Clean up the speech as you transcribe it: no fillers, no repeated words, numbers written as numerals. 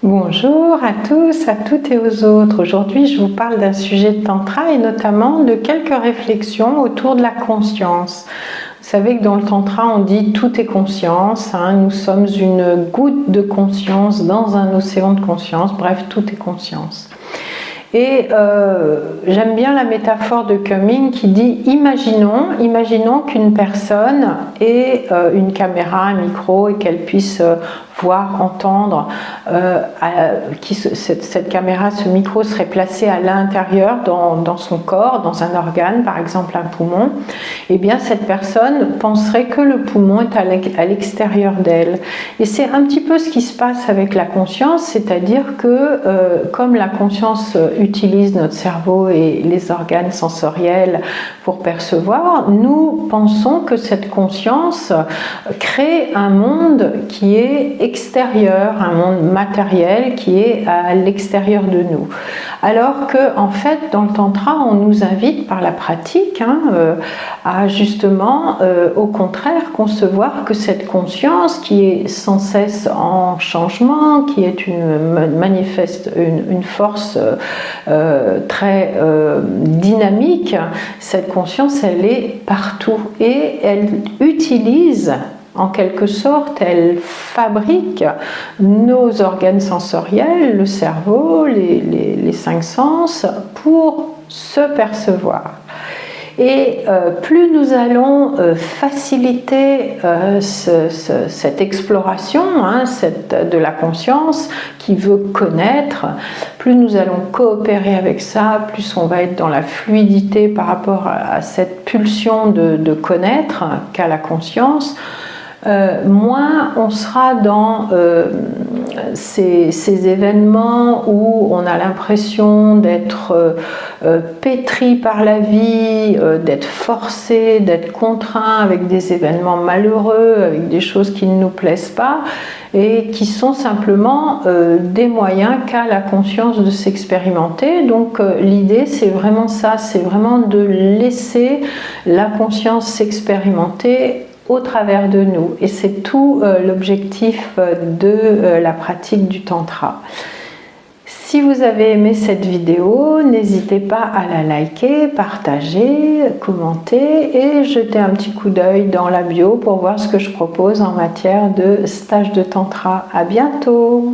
Bonjour à tous, à toutes et aux autres. Aujourd'hui, je vous parle d'un sujet de tantra et notamment de quelques réflexions autour de la conscience. Vous savez que dans le tantra, on dit tout est conscience. Nous sommes une goutte de conscience dans un océan de conscience. Bref, tout est conscience. Et j'aime bien la métaphore de Cumming qui dit imaginons qu'une personne ait une caméra, un micro et qu'elle puisse voir, entendre, cette caméra, ce micro serait placé à l'intérieur dans son corps, dans un organe, par exemple un poumon. Et bien cette personne penserait que le poumon est à l'extérieur d'elle. Et c'est un petit peu ce qui se passe avec la conscience, c'est-à-dire que comme la conscience utilise notre cerveau et les organes sensoriels pour percevoir, nous pensons que cette conscience crée un monde qui est extérieur, un monde matériel qui est à l'extérieur de nous. Alors que en fait dans le tantra on nous invite par la pratique à justement au contraire concevoir que cette conscience qui est sans cesse en changement, qui est une force très dynamique, cette conscience elle est partout et elle utilise en quelque sorte, elle fabrique nos organes sensoriels, le cerveau, les cinq sens, pour se percevoir. Et plus nous allons faciliter cette exploration de la conscience qui veut connaître, plus nous allons coopérer avec ça, plus on va être dans la fluidité par rapport à cette pulsion de connaître qu'a la conscience, moins on sera dans ces événements où on a l'impression d'être pétri par la vie, d'être forcé, d'être contraint avec des événements malheureux, avec des choses qui ne nous plaisent pas et qui sont simplement des moyens qu'a la conscience de s'expérimenter. Donc l'idée c'est vraiment ça, c'est vraiment de laisser la conscience s'expérimenter au travers de nous, et c'est tout l'objectif de la pratique du tantra. Si vous avez aimé cette vidéo, n'hésitez pas à la liker, partager, commenter et jeter un petit coup d'œil dans la bio pour voir ce que je propose en matière de stage de tantra. À bientôt!